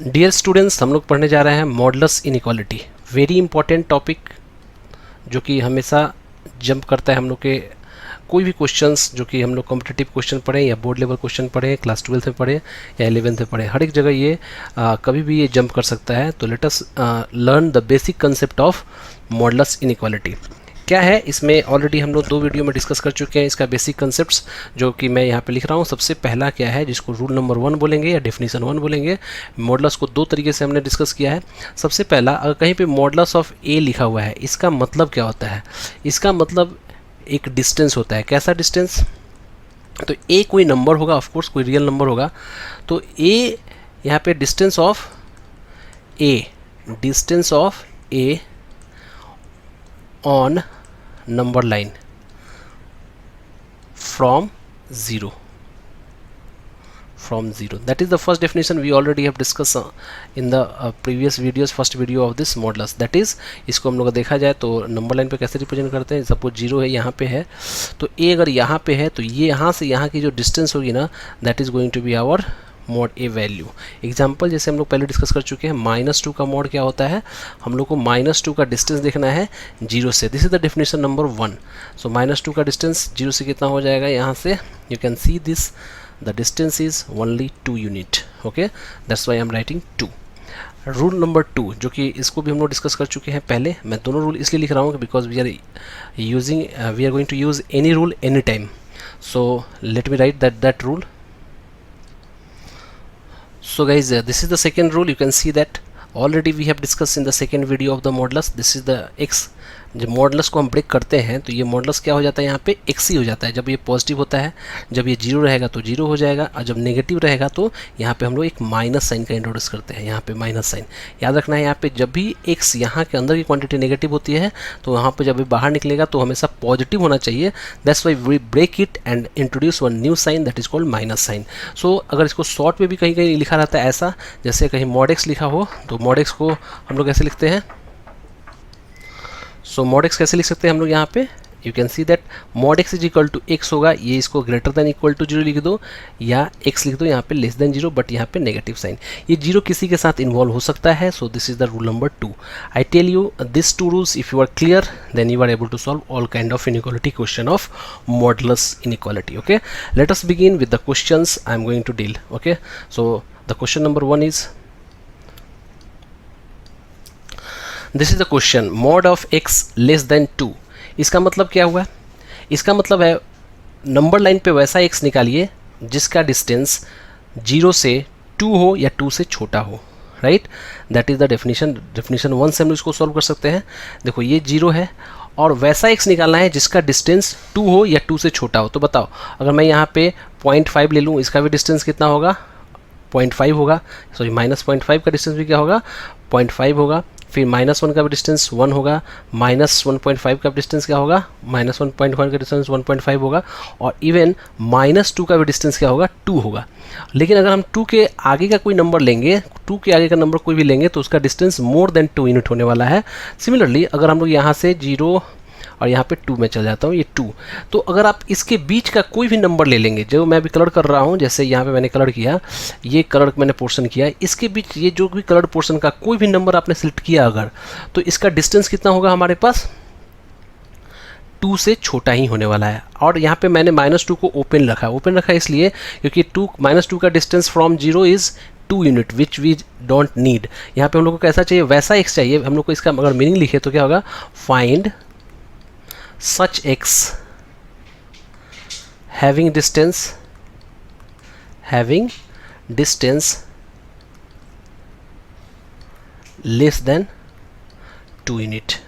Dear students, हम लोग पढ़ने जा रहे हैं modulus inequality. Very important topic जो कि हमेशा जंप करता है हम लोग के कोई भी क्वेश्चंस जो कि हम लोग कॉम्पिटिटिव क्वेश्चन पढ़ें या बोर्ड लेवल क्वेश्चन पढ़ें, क्लास 12th में पढ़ें या 11th में पढ़ें, हर एक जगह ये कभी भी ये जंप कर सकता है। तो let us learn the basic concept of modulus inequality. क्या है इसमें ऑलरेडी हम लोग 2 वीडियो में डिस्कस कर चुके हैं इसका बेसिक कंसेप्ट्स, जो कि मैं यहाँ पे लिख रहा हूँ। सबसे पहला क्या है जिसको रूल नंबर 1 बोलेंगे या डेफिनेशन 1 बोलेंगे। मॉडुलस को 2 तरीके से हमने डिस्कस किया है। सबसे पहला, अगर कहीं पे मॉडुलस ऑफ ए लिखा हुआ है, इसका मतलब क्या होता है? इसका मतलब एक डिस्टेंस होता है। कैसा डिस्टेंस? तो ए कोई नंबर होगा, ऑफकोर्स कोई रियल नंबर होगा। तो ए यहाँ पे distance of A on number line from 0, that is the first definition we already have discussed in the previous videos, first video of this modulus। that is, इसको हम लोग देखा जाए तो नंबर लाइन पे कैसे रिप्रेजेंट करते हैं। सपोज 0 है, यहाँ पे है, तो a अगर यहाँ पे है तो ये यहाँ से यहाँ की जो डिस्टेंस होगी ना, that is going to be our mod a value. Example जैसे हम लोग पहले डिस्कस कर चुके हैं, -2 का मॉड क्या होता है? हम लोग को -2 का डिस्टेंस देखना है 0 से। This is the definition number 1। सो -2 का डिस्टेंस 0 से कितना हो जाएगा? यहाँ से you can see this, the distance is only 2 unit. Okay, that's why I am writing 2। Rule number 2, जो कि इसको भी हम लोग डिस्कस कर चुके हैं पहले। मैं दोनों रूल इसलिए लिख रहा हूँ because we are going to use any rule any time. So let me write that rule. So guys, this is the second rule. You can see that already we have discussed in the second video of the modulus. This is the x। जब modulus को हम break करते हैं तो ये modulus क्या हो जाता है? यहाँ पे x ही हो जाता है। जब ये पॉजिटिव होता है, जब ये 0 रहेगा तो 0 हो जाएगा, और जब नेगेटिव रहेगा तो यहाँ पे हम लोग एक माइनस साइन का इंट्रोड्यूस करते हैं। यहाँ पे माइनस साइन याद रखना है। यहाँ पे जब भी x यहाँ के अंदर की क्वांटिटी नेगेटिव होती है तो यहाँ पे जब भी बाहर निकलेगा तो हमेशा पॉजिटिव होना चाहिए। That's why we break it and introduce one new sign that is called minus sign. So अगर इसको शॉर्ट में भी कहीं कहीं लिखा रहता है ऐसा, जैसे कहीं मॉड x लिखा हो तो मॉड x को हम लोग कैसे लिखते हैं? सो मॉड x कैसे लिख सकते हैं हम लोग? यहाँ पे you can see that mod x is equal to x होगा, ये इसको ग्रेटर देन इक्वल टू 0 लिख दो या x लिख दो यहाँ पे लेस देन 0, बट यहाँ पे नेगेटिव साइन। ये 0 किसी के साथ इन्वॉल्व हो सकता है। So this is the rule number 2। I tell you this 2 rules, if you are clear then you are able to solve all kind of inequality question of modulus inequality. Okay, let us begin with the questions I am going to deal. Okay, so the question number 1 is, this is the question, mod of x less than 2। इसका मतलब क्या हुआ? इसका मतलब है number line पे वैसा x निकालिए जिसका डिस्टेंस 0 से 2 हो या 2 से छोटा हो। Right, that is the definition. Definition 1 से हम इसको सॉल्व कर सकते हैं। देखो ये 0 है और वैसा x निकालना है जिसका डिस्टेंस 2 हो या 2 से छोटा हो। तो बताओ, अगर मैं यहाँ पे 0.5 ले लूँ, इसका भी डिस्टेंस कितना होगा? 0.5 होगा। सॉरी, -0.5 का डिस्टेंस भी क्या होगा? 0.5 होगा। फिर -1 का भी डिस्टेंस 1 होगा, -1.5 का डिस्टेंस क्या होगा? -1.5 का डिस्टेंस 1.5 होगा, और इवन -2 का भी डिस्टेंस क्या होगा? 2 होगा। लेकिन अगर हम 2 के आगे का कोई नंबर लेंगे, 2 के आगे का नंबर कोई भी लेंगे तो उसका डिस्टेंस मोर देन 2 यूनिट होने वाला है। सिमिलरली अगर हम लोग यहाँ से 0 और यहाँ पे 2 में चल जाता हूँ, ये 2, तो अगर आप इसके बीच का कोई भी नंबर ले लेंगे, जो मैं अभी कलर कर रहा हूँ, जैसे यहाँ पे मैंने कलर किया, ये कलर मैंने पोर्शन किया, इसके बीच ये जो भी कलर पोर्शन का कोई भी नंबर आपने सेलेक्ट किया अगर, तो इसका डिस्टेंस कितना होगा हमारे पास? 2 से छोटा ही होने वाला है। और यहाँ पे मैंने -2 को ओपन रखा इसलिए क्योंकि -2 का distance from 0 is 2 unit which we don't need. यहाँ पे हम लोग को कैसा चाहिए? वैसा x चाहिए हम लोग को। इसका अगर मीनिंग लिखे तो क्या होगा? Find such x having distance less than 2 unit।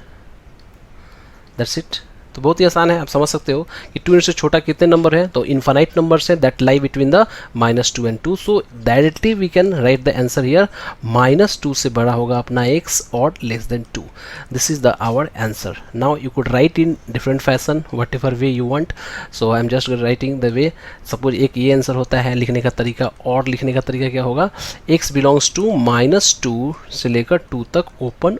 that's it। तो बहुत ही आसान है, आप समझ सकते हो कि 2 यूनिट से छोटा कितने नंबर है? तो इनफाइनाइट नंबर्स है that lie between the -2 and 2। So directly we can write the answer here, -2 से बड़ा होगा अपना x और less than 2। This is the our answer. Now you could write in different fashion whatever way you want. So I am just writing the way. Suppose एक ये answer होता है लिखने का तरीका, और लिखने का तरीका क्या होगा? x बिलोंग्स टू -2 से लेकर 2 तक ओपन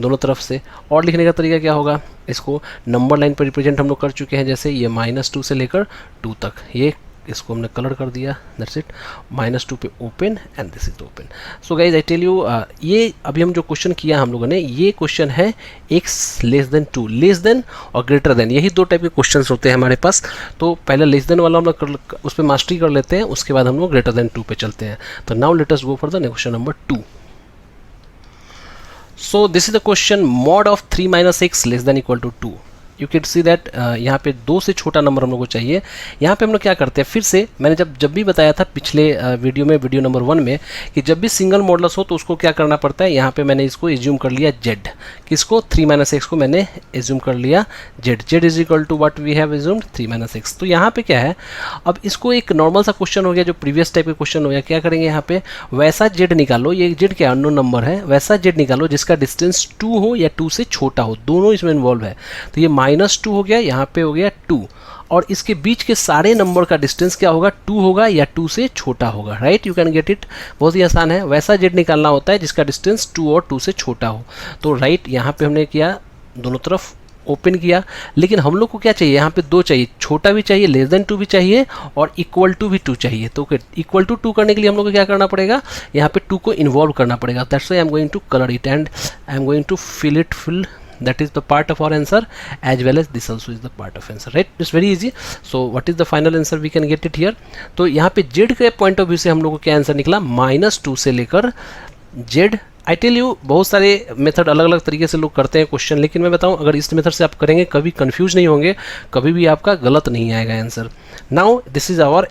दोनों तरफ से। और लिखने का तरीका क्या होगा? इसको नंबर लाइन पर रिप्रेजेंट हम लोग कर चुके हैं, जैसे ये -2 से लेकर 2 तक, ये इसको हमने कलर कर दिया, दैट्स इट। -2 पे open and this is open. So guys I tell you, ये अभी हम जो क्वेश्चन किया हम लोगों ने, ये क्वेश्चन है x less than 2, less than और ग्रेटर देन, यही दो टाइप के क्वेश्चन होते हैं हमारे पास। तो पहले लेस देन वाला हम लोग उस पर मास्टरी कर लेते हैं, उसके बाद हम लोग ग्रेटर देन 2 पे चलते हैं। तो now let us go for the question number 2। So this is the question, mod of 3 minus x less than equal to 2। You can see that यहाँ पे 2 से छोटा नंबर हम लोग को चाहिए। यहाँ पे हम लोग क्या करते हैं, फिर से मैंने जब भी बताया था पिछले वीडियो में, वीडियो नंबर 1 में, कि जब भी सिंगल मॉडुलस हो तो उसको क्या करना पड़ता है। यहाँ पे मैंने इसको एज्यूम कर लिया z, किसको 3 माइनस एक्स को मैंने एज्यूम कर लिया z is equal to what we have assumed 3 minus x. तो यहाँ पे क्या है, अब इसको एक नॉर्मल सा क्वेश्चन हो गया, जो प्रीवियस टाइप का क्वेश्चन हो गया। क्या करेंगे यहाँ पे, वैसा z निकालो, ये z क्या अननोन नंबर है, वैसा z निकालो जिसका डिस्टेंस 2 हो या 2 से छोटा हो, दोनों इसमें इन्वॉल्व है। तो ये -2 हो गया, यहाँ पे हो गया 2, और इसके बीच के सारे नंबर का डिस्टेंस क्या होगा, 2 होगा या 2 से छोटा होगा, right. You can get it, बहुत ही आसान है। वैसा z निकालना होता है जिसका डिस्टेंस 2 और 2 से छोटा हो। तो राइट, यहाँ पे हमने किया, दोनों तरफ ओपन किया, लेकिन हम लोग को क्या चाहिए, यहाँ पे 2 चाहिए, छोटा भी चाहिए, लेस देन 2 भी चाहिए, और इक्वल टू भी 2 चाहिए। तो इक्वल टू 2 करने के लिए हम लोग को क्या करना पड़ेगा, यहाँ पे 2 को इन्वॉल्व करना पड़ेगा। That's why I am going to colour it and I am going to fill that is the part of our answer, as well as this also is the part of answer, right? It's very easy. So what is the final answer, we can get it here। तो यहाँ पे z के point of view से हम लोग को क्या answer निकला, -2 से लेकर z। आई टेल यू, बहुत सारे मेथड अलग अलग तरीके से लोग करते हैं क्वेश्चन, लेकिन मैं बताऊं, अगर इस मेथड से आप करेंगे कभी कंफ्यूज नहीं होंगे, कभी भी आपका गलत नहीं आएगा answer. Now this is our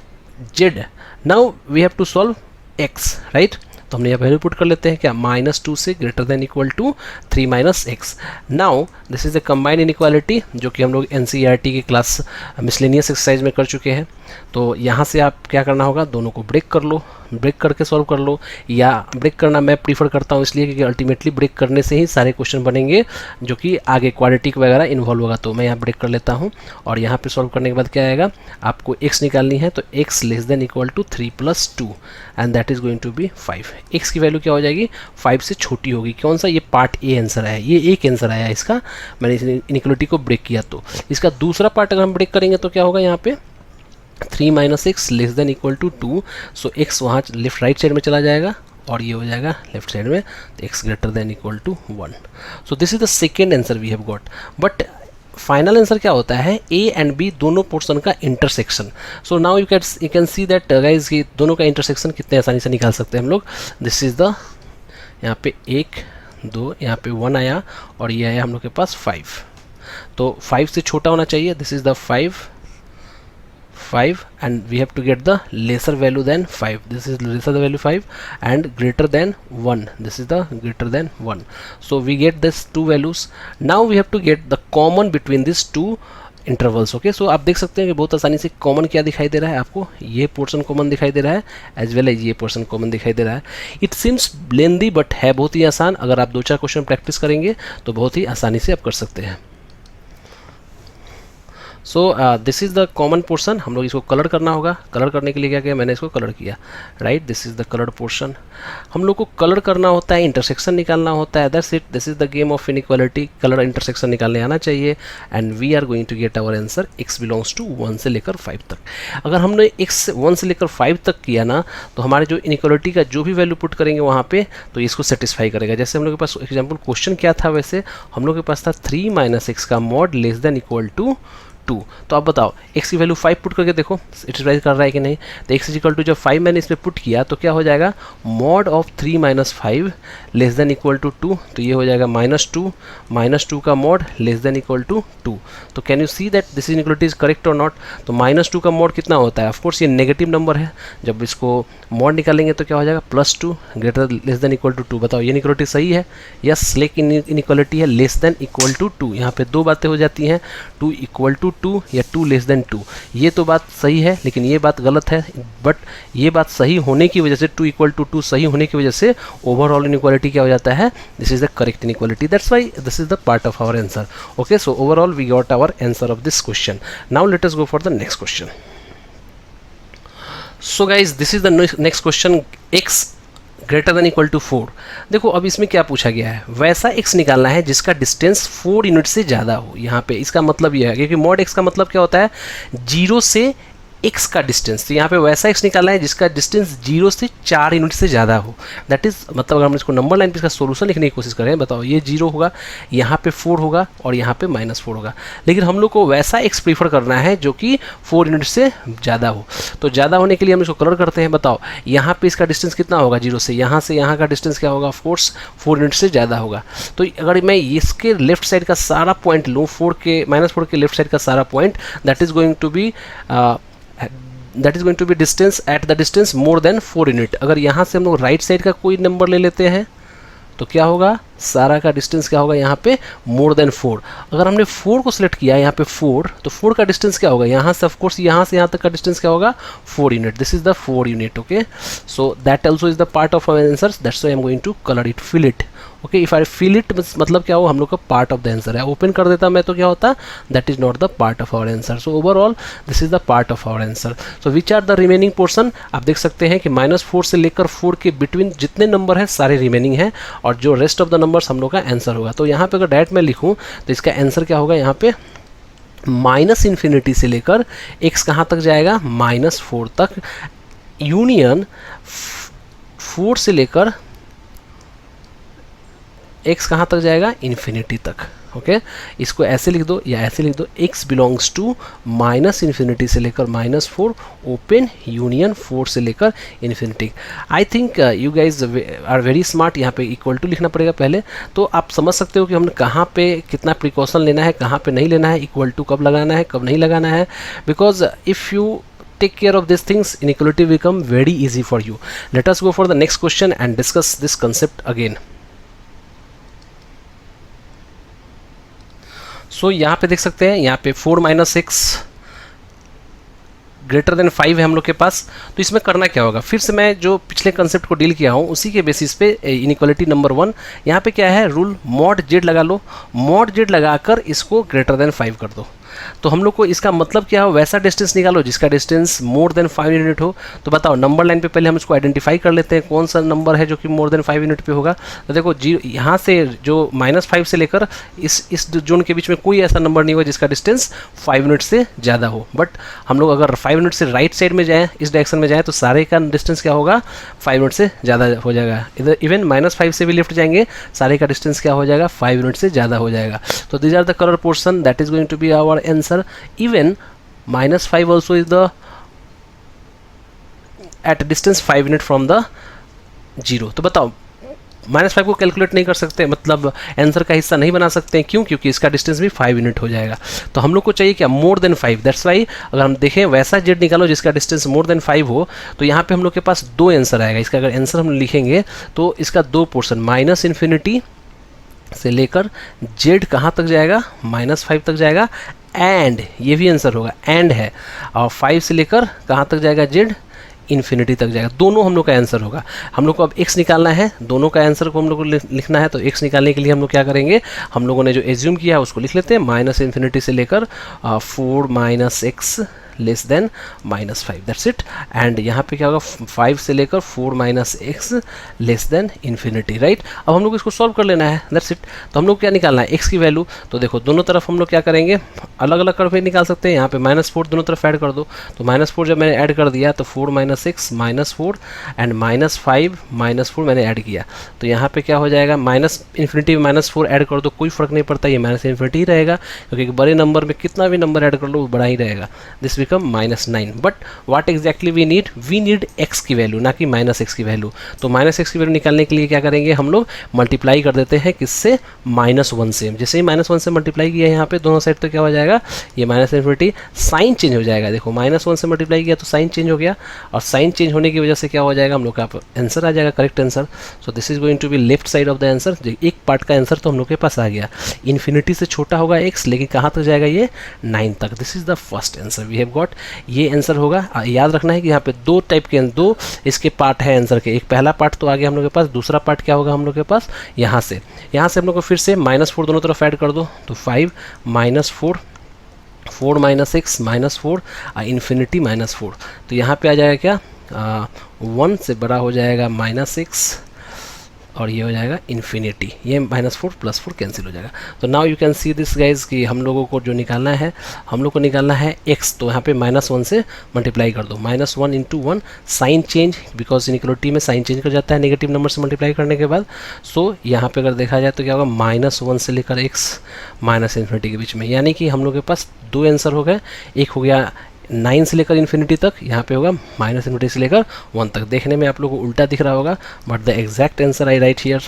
z, now we have to solve x, right. तो हमने यहाँ वैल्यू पुट कर लेते हैं क्या, -2 से greater than equal to 3 minus x. Now this is the combined inequality, जो कि हम लोग एनसीईआरटी की क्लास मिसलेनियस एक्सरसाइज में कर चुके हैं। तो यहाँ से आप क्या करना होगा, दोनों को ब्रेक कर लो, ब्रेक करके सॉल्व कर लो, या ब्रेक करना मैं प्रीफर करता हूँ इसलिए क्योंकि अल्टीमेटली ब्रेक करने से ही सारे क्वेश्चन बनेंगे जो कि आगे क्वाड्रेटिक वगैरह इन्वॉल्व होगा। तो मैं यहाँ ब्रेक कर लेता हूँ, और यहाँ पे सॉल्व करने के बाद क्या आएगा, आपको x निकालनी है, तो x less than equal to 3 + 2 and that is going to be 5। x की वैल्यू क्या हो जाएगी, 5 से छोटी होगी। कौन सा, ये पार्ट ए आंसर है, ये एक आंसर आया इसका, मैंने इस इनइक्वालिटी को ब्रेक किया। तो इसका दूसरा पार्ट अगर हम ब्रेक करेंगे तो क्या होगा, यहाँ पे 3 minus x less than equal to 2। So x वहाँ लेफ्ट राइट साइड में चला जाएगा, और ये हो जाएगा लेफ्ट साइड में, तो x greater than equal to 1। So this is the second answer we have got. But final answer क्या होता है, a एंड b दोनों पोर्शन का intersection. So now you can see that guys कि दोनों का इंटरसेक्शन कितने आसानी से निकाल सकते हैं हम लोग। दिस इज द, यहाँ पे 1 2, यहाँ पे 1 आया, और ये आया हम लोग के पास 5। तो 5 से छोटा होना चाहिए, this is the 5 and we have to get the lesser value than 5, this is lesser the value 5 and greater than 1, this is the greater than 1। so we get this two values। now we have to get the common between these two intervals. Okay, so आप देख सकते हैं कि बहुत आसानी से common क्या दिखाई दे रहा है आपको, ये पोर्शन कॉमन दिखाई दे रहा है, एज वेल एज ये पोर्शन कॉमन दिखाई दे रहा है। इट सिम्स लेंदी बट है बहुत ही आसान, अगर आप 2-4 क्वेश्चन प्रैक्टिस करेंगे तो बहुत ही आसानी से आप कर सकते हैं। सो this is the common portion, हम लोग इसको कलर करना होगा। कलर करने के लिए क्या किया, मैंने इसको कलर किया, right. This is the coloured portion. हम लोग को कलर करना होता है, इंटरसेक्शन निकालना होता है, that's it. This is the game of inequality, colour intersection निकालने आना चाहिए, and we are going to get our answer x belongs to 1 से लेकर 5 तक। अगर हमने x 1 से लेकर 5 तक किया ना, तो हमारे जो इनइक्वालिटी का जो भी वैल्यू पुट करेंगे वहाँ पे, तो इसको सेटिस्फाई करेगा। जैसे हम लोग के पास एग्जाम्पल क्वेश्चन क्या था, वैसे हम लोग के पास था 3 माइनस एक्स का mod less than equal to 2। तो आप बताओ x की वैल्यू 5 पुट करके देखो सेटिस्फाई कर रहा है कि नहीं। तो x इक्वल टू जब 5 मैंने इसमें पुट किया तो क्या हो जाएगा, mod of 3 minus 5 less than equal to 2, तो ये हो जाएगा -2 का mod less than equal to 2। तो can you see that this inequality is correct और नॉट। तो -2 का मॉड कितना होता है, ऑफकोर्स ये नेगेटिव नंबर है, जब इसको मॉड निकालेंगे तो क्या हो जाएगा +2 greater less than equal to 2। बताओ ये इनइक्वालिटी सही है, यस। लेकिन इनइक्वालिटी है लेस देन इक्वल टू 2, यहाँ पे दो बातें हो जाती हैं, 2 इक्वल टू 2 या 2 लेस देन 2। ये तो बात सही है, लेकिन ये बात गलत है। बट ये बात सही होने की वजह से, 2 इक्वल टू 2 सही होने की वजह से ओवरऑल इनइक्वालिटी क्या हो जाता है, this is the correct inequality, that's why this is the part of our answer. Okay, so overall we got our answer of this question. Now let us go for the next question. So guys this is the next question, x greater than equal to 4। देखो अब इसमें क्या पूछा गया है, वैसा x निकालना है जिसका डिस्टेंस 4 यूनिट से ज़्यादा हो। यहाँ पे इसका मतलब यह है, क्योंकि मॉड x का मतलब क्या होता है, 0 से x का डिस्टेंस, तो यहाँ पे वैसा x निकालना है जिसका डिस्टेंस 0 से 4 यूनिट से ज़्यादा हो। दैट इज़ मतलब अगर हम इसको नंबर लाइन पे इसका सोल्यूशन लिखने की कोशिश करें, बताओ ये 0 होगा, यहाँ पे 4 होगा और यहाँ पे -4 होगा, लेकिन हम लोग को वैसा x प्रीफर करना है जो कि 4 यूनिट से ज़्यादा हो। तो ज़्यादा होने के लिए हम इसको कलर करते हैं। बताओ यहाँ पे इसका डिस्टेंस कितना होगा 0 से यहाँ का डिस्टेंस क्या होगा, ऑफ कोर्स 4 यूनिट से ज़्यादा होगा। तो अगर मैं इसके लेफ्ट साइड का सारा पॉइंट लूँ, -4 के लेफ्ट साइड का सारा point, that is going to be distance at the distance more than 4 unit. अगर यहाँ से हम लोग राइट साइड का कोई नंबर ले लेते हैं तो क्या होगा, सारा का डिस्टेंस क्या होगा यहाँ पे मोर देन 4। अगर हमने 4 को सिलेक्ट किया यहाँ पे 4, तो 4 का डिस्टेंस क्या होगा, यहाँ से ऑफकोर्स यहाँ से यहाँ तक का डिस्टेंस क्या होगा, 4 unit. This is the 4 unit. Okay, so that also is the part of our answer, that's why I am going to colour it, fill it. Okay, if I fill it मतलब क्या हो, हम लोग का part of the answer है। Open कर देता मैं तो क्या होता, that is not the part of our answer. So overall this is the part of our answer. So which are the remaining portion, आप देख सकते हैं कि -4 से लेकर 4 के बिटवीन जितने नंबर है सारे रिमेनिंग है, और जो रेस्ट ऑफ द नंबर्स हम लोग का आंसर होगा। तो यहाँ पे अगर डायरेक्ट मैं लिखूँ तो इसका आंसर क्या होगा, यहाँ पे -∞ से लेकर x कहाँ तक जाएगा, -4 तक, यूनियन 4 से लेकर x कहाँ तक जाएगा, इन्फिनिटी तक। ओके, इसको ऐसे लिख दो या ऐसे लिख दो, x बिलोंग्स टू -∞ से लेकर -4 ओपन यूनियन 4 से लेकर infinity. I think you guys are very smart. यहाँ पे इक्वल टू लिखना पड़ेगा पहले, तो आप समझ सकते हो कि हमने कहाँ पे कितना प्रिकॉशन लेना है, कहाँ पे नहीं लेना है, इक्वल टू कब लगाना है, कब नहीं लगाना है, because if you take care of these things, inequality will become very easy for you. Let us go for the next question and discuss this concept again. So यहाँ पे देख सकते हैं, यहाँ पे 4 - x ग्रेटर देन 5 है हम लोग के पास। तो इसमें करना क्या होगा, फिर से मैं जो पिछले कंसेप्ट को डील किया हूँ उसी के बेसिस पे इनइक्वालिटी नंबर 1, यहाँ पे क्या है रूल, mod z लगा लो, mod z लगाकर इसको ग्रेटर देन 5 कर दो। तो हम लोग को इसका मतलब क्या हो, वैसा डिस्टेंस निकालो जिसका डिस्टेंस मोर देन 5 यूनिट हो। तो बताओ नंबर लाइन पे पहले हम इसको आइडेंटिफाई कर लेते हैं, कौन सा नंबर है जो कि मोर देन 5 यूनिट पे होगा। तो देखो यहाँ से जो -5 से लेकर इस जोन के बीच में कोई ऐसा नंबर नहीं होगा जिसका डिस्टेंस 5 यूनिट से ज़्यादा हो। बट हम लोग अगर 5 यूनिट से राइट साइड में जाएँ, इस डायरेक्शन में जाएँ, तो सारे का डिस्टेंस क्या होगा, 5 यूनिट से ज़्यादा हो जाएगा। इधर इवन -5 से भी लेफ्ट जाएंगे, सारे का डिस्टेंस क्या हो जाएगा, 5 यूनिट से ज़्यादा हो जाएगा। तो these are the colour portion that is going to be our answer. Even -5 also is the at distance 5 unit from the 0। तो बताओ -5 को कैलकुलेट नहीं कर सकते, मतलब आंसर का हिस्सा नहीं बना सकते हैं, क्यों, क्योंकि इसका डिस्टेंस भी 5 यूनिट हो जाएगा। तो हम लोग को चाहिए क्या, मोर देन 5। दैट्स वाई अगर हम देखें वैसा z निकालो जिसका डिस्टेंस मोर देन 5 हो, तो यहाँ पे हम लोग के पास 2 आंसर आएगा। इसका अगर आंसर हम लिखेंगे तो इसका 2 पोर्सन, -∞ से लेकर z कहाँ तक जाएगा, -5 तक जाएगा, एंड ये भी आंसर होगा, एंड है, और 5 से लेकर कहाँ तक जाएगा, z इन्फिनिटी तक जाएगा। दोनों हम लोग का आंसर होगा। हम लोग को अब x निकालना है, दोनों का आंसर को हम लोग को लिखना है। तो x निकालने के लिए हम लोग क्या करेंगे, हम लोगों ने जो एज्यूम किया है उसको लिख लेते हैं, -∞ से लेकर 4 - x less then -5, that's it. And यहाँ पे क्या होगा, 5 से लेकर 4 - x less then infinity, right. अब हम लोग इसको सॉल्व कर लेना है, दैट्स इट। तो हम लोग क्या निकालना है, x की वैल्यू। तो देखो दोनों तरफ हम लोग क्या करेंगे, अलग अलग कर निकाल सकते हैं। यहाँ पे -4 दोनों तरफ ऐड कर दो, तो -4 जब मैंने ऐड कर दिया तो 4 - x -4 एंड -5 -4 मैंने ऐड किया, तो यहाँ पे क्या हो जाएगा, -∞ में -4 ऐड कर दो, कोई फर्क नहीं पड़ता, ये -∞ ही रहेगा, क्योंकि बड़े नंबर में कितना भी नंबर ऐड कर लो वो बड़ा ही रहेगा। This -9। But what exactly we need x की वैल्यू, ना कि -x की वैल्यू। तो -x की वैल्यू निकालने के लिए क्या करेंगे, हम लोग मल्टीप्लाई कर देते हैं, किससे, -1 से। जैसे ही -1 से मल्टीप्लाई किया यहाँ पे दोनों साइड, तो क्या हो जाएगा, ये -∞, साइन चेंज हो जाएगा। देखो -1 से मल्टीप्लाई किया तो साइन चेंज हो गया, और साइन चेंज होने की वजह से क्या हो जाएगा, हम लोग का आंसर आ जाएगा, correct answer. So this is going to be left side of the answer. एक पार्ट का आंसर तो हम लोग के पास आ गया, इन्फिनिटी से छोटा होगा x, लेकिन कहाँ तक जाएगा, ये 9 तक। This is the first answer we have got. ये आंसर होगा। याद रखना है कि यहाँ पे 2 टाइप के, 2 इसके पार्ट है आंसर के। एक पहला पार्ट तो आ गया हम लोग के पास, दूसरा पार्ट क्या होगा हम लोग के पास, यहाँ से हम लोग को फिर से -4 दोनों तरफ ऐड कर दो, तो 5 -4 4 - x -4 इन्फिनिटी -4। तो यहाँ पे आ जाएगा क्या, 1 से बड़ा हो जाएगा -6, और ये हो जाएगा इन्फिनिटी, ये -4 +4 कैंसिल हो जाएगा। तो now you can see this guys कि हम लोगों को जो निकालना है, हम लोग को निकालना है x, तो यहाँ पे -1 से मल्टीप्लाई कर दो, -1 × 1 साइन चेंज, बिकॉज इनइक्वालिटी में साइन चेंज कर जाता है नेगेटिव नंबर से मल्टीप्लाई करने के बाद। सो यहाँ पे अगर देखा जाए तो क्या होगा, -1 से लेकर x -इन्फिनिटी के बीच में, यानी कि हम लोग के पास दो आंसर हो गए। एक हो गया 9 से लेकर इन्फिनिटी तक, यहाँ पे होगा -इन्फिनिटी से लेकर 1 तक। देखने में आप लोगों को उल्टा दिख रहा होगा, but the exact answer I write here,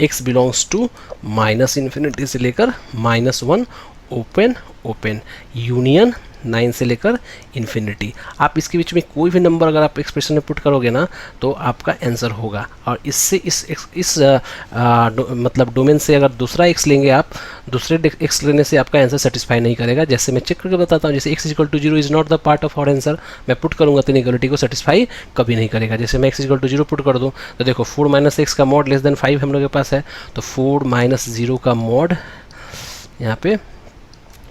x belongs to -infinity से लेकर -1 ओपन यूनियन 9 से लेकर इन्फिनिटी। आप इसके बीच में कोई भी नंबर अगर आप एक्सप्रेशन में पुट करोगे ना तो आपका आंसर होगा। और इससे इस मतलब डोमेन से अगर दूसरा x लेंगे आप, दूसरे x लेने से आपका आंसर सेटिस्फाई नहीं करेगा। जैसे मैं चेक करके बताता हूँ, जैसे x = 0 is not the part of our answer, मैं पुट करूँगा तो इनइक्वालिटी को सेटिस्फाई कभी नहीं करेगा। जैसे मैं x = 0 पुट कर दूँ तो देखो 4 - x का मॉड < 5 हम लोग के पास है, तो 4 - 0 का मॉड यहाँ पे,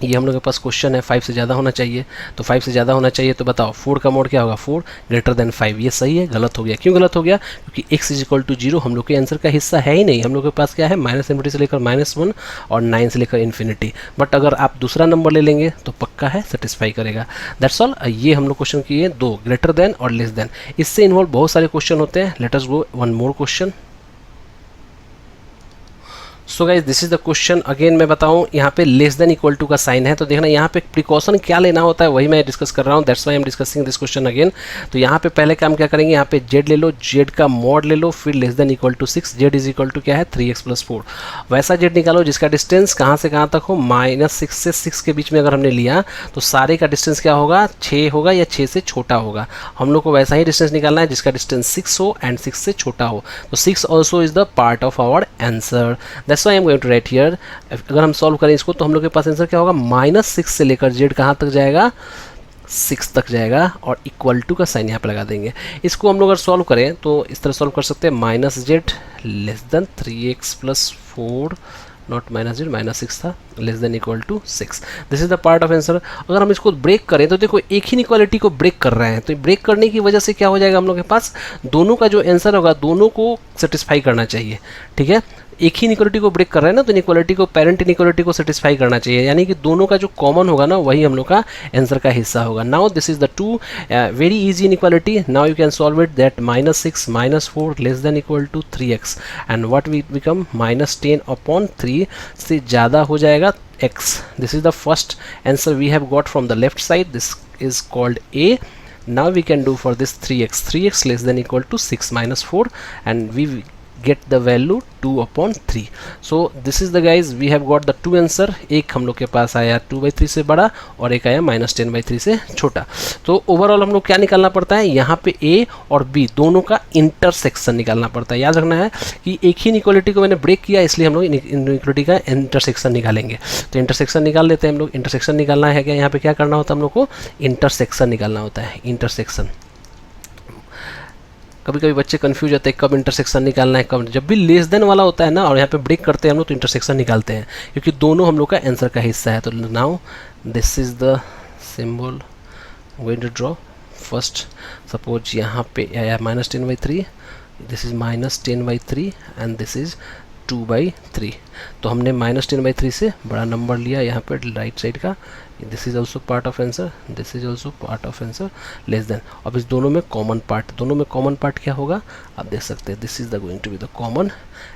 ये हम लोग के पास क्वेश्चन है 5 से ज़्यादा होना चाहिए, तो 5 से ज़्यादा होना चाहिए, तो बताओ 4 का मोड क्या होगा, 4 > 5। ये सही है, गलत हो गया। क्यों गलत हो गया? क्योंकि x = 0 हम लोग के आंसर का हिस्सा है ही नहीं। हम लोग के पास क्या है, -इन्फिनिटी से लेकर -1 और 9 से लेकर इन्फिनिटी। बट अगर आप दूसरा नंबर ले लेंगे तो पक्का है सेटिस्फाई करेगा। That's all. ये हम लोग क्वेश्चन किए 2, ग्रेटर और लेस देन। इससे इन्वॉल्व बहुत सारे क्वेश्चन होते हैं। Late us go one more question. So guys this is the question. Again मैं बताऊं, यहाँ पे <= का साइन है, तो देखना यहाँ पे प्रिकॉशन क्या लेना होता है वही मैं डिस्कस कर रहा हूँ। That's why I am discussing this question again. तो यहाँ पे पहले काम क्या करेंगे, यहाँ पे z ले लो, z का मॉड ले लो, फिर <= 6, z = क्या है 3x + 4। वैसा z निकालो जिसका डिस्टेंस कहाँ से कहाँ तक हो, -6 से 6 के बीच में अगर हमने लिया तो सारे का डिस्टेंस क्या होगा, 6 होगा या 6 से छोटा होगा। हम लोग को वैसा ही डिस्टेंस निकालना है जिसका डिस्टेंस 6 हो एंड 6 से छोटा हो। तो 6 also is the part of our answer. That's why I am going to write here. अगर हम सॉल्व करें इसको तो हम लोग के पास आंसर क्या होगा, -6 से लेकर z कहाँ तक जाएगा, 6 तक जाएगा, और = का साइन यहाँ पे लगा देंगे। इसको हम लोग अगर सॉल्व करें तो इस तरह सॉल्व कर सकते हैं, -z <= 3x + 4 नॉट -z, -6 था, <= 6। This is the part of answer. अगर हम इसको ब्रेक करें तो देखो एक ही इनइक्वालिटी को ब्रेक कर रहे हैं, तो ब्रेक करने की वजह से क्या हो जाएगा, हम लोग के पास दोनों का जो आंसर होगा दोनों को सेटिस्फाई करना चाहिए। ठीक है, एक ही इनइक्वालिटी को ब्रेक कर रहे हैं ना, तो इनइक्वालिटी को, पेरेंट इनइक्वालिटी को सेटिस्फाई करना चाहिए, यानी कि दोनों का जो कॉमन होगा ना वही हम लोग का आंसर का हिस्सा होगा। Now this is the 2 very easy inequality. Now you can solve it that -6 - 4 <= 3x and what we become -10/3 से ज़्यादा हो जाएगा x। This is the first answer we have got from the left side. This is called A. Now we can do for this 3x <= 6 - 4 and we get the value 2/3. So this is the guys we have got the 2 answer. एक हम लोग के पास आया 2/3 से बड़ा और एक आया -10/3 से छोटा। तो ओवरऑल हम लोग क्या निकालना पड़ता है, यहाँ पे A और B दोनों का इंटरसेक्शन निकालना पड़ता है। याद रखना है कि एक ही इनइक्वालिटी को मैंने ब्रेक किया, इसलिए हम लोग इनइक्वालिटी का इंटरसेक्शन निकालेंगे। तो इंटरसेक्शन निकाल लेते हैं हम लोग। इंटरसेक्शन निकालना है क्या, यहाँ पे क्या करना होता है हम लोग को, इंटरसेक्शन निकालना होता है। इंटरसेक्शन, कभी कभी बच्चे कंफ्यूज होते हैं कब इंटरसेक्शन निकालना है कब। जब भी <= वाला होता है ना और यहाँ पे ब्रेक करते हैं हम लोग तो इंटरसेक्शन निकालते हैं, क्योंकि दोनों हम लोग का आंसर का हिस्सा है। तो now this is the symbol going to draw. First suppose यहाँ पे आया -10/3, this is -10/3 and this is 2/3। तो हमने -10/3 से बड़ा नंबर लिया यहाँ पे राइट साइड का। This is also part of answer, this is also part of answer <= अब इस दोनों में कॉमन पार्ट, दोनों में कॉमन पार्ट क्या होगा आप देख सकते हैं। This is the going to be the common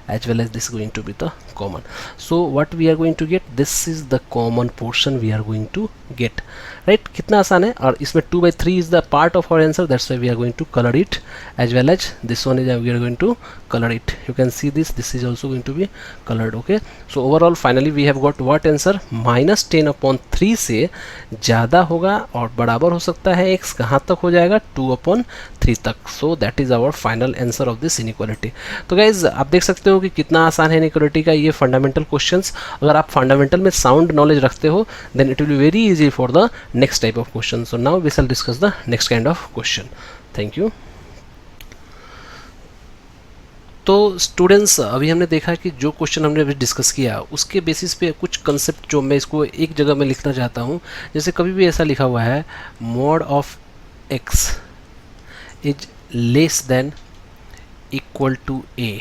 as well as this is going to be the common. So what we are going to get, this is the common portion we are going to get, right? कितना आसान है। और इसमें 2/3 is the part of our answer, that's why we are going to color it, as well as this one is we are going to color it. You can see this is also going to be colored. Okay, so overall finally we have got what answer, -10/3 से ज़्यादा होगा और बराबर हो सकता है x, कहाँ तक हो जाएगा 2/3 तक। So that is our final answer of this inequality. तो guys आप देख सकते हो कि कितना आसान है इनइक्वालिटी का ये फंडामेंटल क्वेश्चंस। अगर आप फंडामेंटल में साउंड नॉलेज रखते हो then it will be very easy for the next type of question. So now we shall discuss the next kind of question. Thank you. तो स्टूडेंट्स अभी हमने देखा कि जो क्वेश्चन हमने अभी डिस्कस किया उसके बेसिस पे कुछ कंसेप्ट जो मैं इसको एक जगह में लिखना चाहता हूँ। जैसे कभी भी ऐसा लिखा हुआ है mod of x is less than equal to a,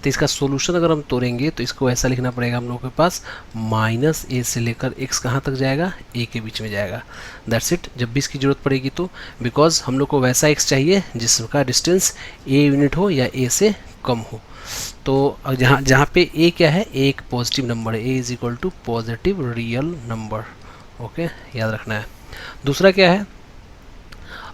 तो इसका सोल्यूशन अगर हम तोड़ेंगे तो इसको ऐसा लिखना पड़ेगा हम लोगों के पास माइनस ए से लेकर x कहाँ तक जाएगा, a के बीच में जाएगा। That's it. जब भी इसकी ज़रूरत पड़ेगी तो, बिकॉज हम लोग को वैसा x चाहिए जिसका डिस्टेंस a यूनिट हो या a से कम हो। तो जहाँ पे a क्या है, a एक पॉजिटिव नंबर है, a is equal to positive real number. Okay, याद रखना है। दूसरा क्या है,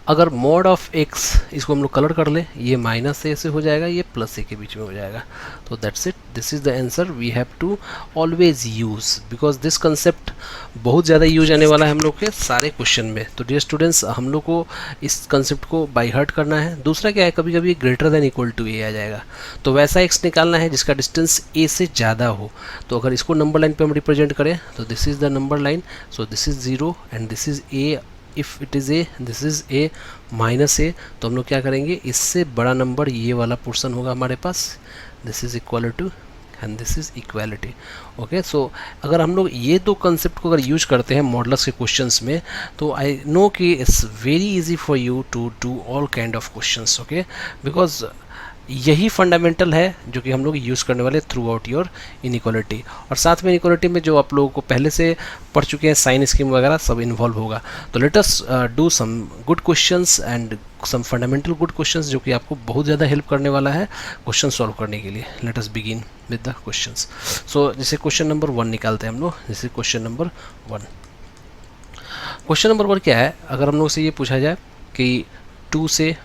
अगर मॉड ऑफ x, इसको हम लोग कलर कर ले, ये माइनस ए से हो जाएगा, ये प्लस ए के बीच में हो जाएगा। तो that's it, this is the answer we have to always use, because this concept बहुत ज़्यादा यूज आने वाला है हम लोग के सारे क्वेश्चन में। तो डियर स्टूडेंट्स, हम लोग को इस कंसेप्ट को बाई हार्ट करना है। दूसरा क्या है, कभी कभी ग्रेटर देन इक्वल टू ए आ जाएगा, तो वैसा x निकालना है जिसका डिस्टेंस a से ज़्यादा हो। तो अगर इसको नंबर लाइन पे हम रिप्रेजेंट करें तो this is the number line, so this is 0 and this is a। If it is A, this is A minus A, तो हम लोग क्या करेंगे, इससे बड़ा नंबर ये वाला पोर्शन होगा हमारे पास, this is equal to and this is equality. Okay, so अगर हम लोग ये दो कंसेप्ट को अगर यूज करते हैं मॉडल्स के क्वेश्चंस में, तो आई नो कि it's very easy for you to do all kind of questions. Okay, because यही फंडामेंटल है जो कि हम लोग यूज़ करने वाले थ्रू आउट योर इनइक्वालिटी। और साथ में इनइक्वालिटी में जो आप लोगों को पहले से पढ़ चुके हैं साइन स्कीम वगैरह सब इन्वॉल्व होगा। तो let us do some good questions and some fundamental good questions जो कि आपको बहुत ज़्यादा हेल्प करने वाला है क्वेश्चन सॉल्व करने के लिए। Let us begin with the questions. So जैसे क्वेश्चन नंबर 1 निकालते हैं हम लोग। जैसे क्वेश्चन नंबर 1, क्वेश्चन नंबर 1 क्या है, अगर हम लोग से ये पूछा जाए कि 2 से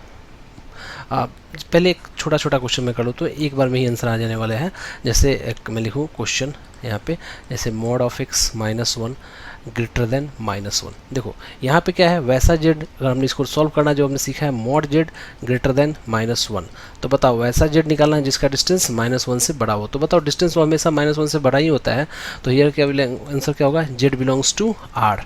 पहले एक छोटा छोटा क्वेश्चन मैं कर लूँ तो एक बार में ही आंसर आ जाने वाले हैं। जैसे एक मैं लिखूँ क्वेश्चन यहाँ पे, जैसे mod of x -1 greater than -1। देखो यहाँ पे क्या है, वैसा z, अगर हमने इसको सॉल्व करना जो हमने सीखा है मॉड z ग्रेटर देन -1, तो बताओ वैसा z निकालना है जिसका डिस्टेंस -1 से बड़ा हो। तो बताओ डिस्टेंस वो हमेशा -1 से बड़ा ही होता है, तो हियर क्या आंसर क्या होगा, z बिलोंग्स टू r।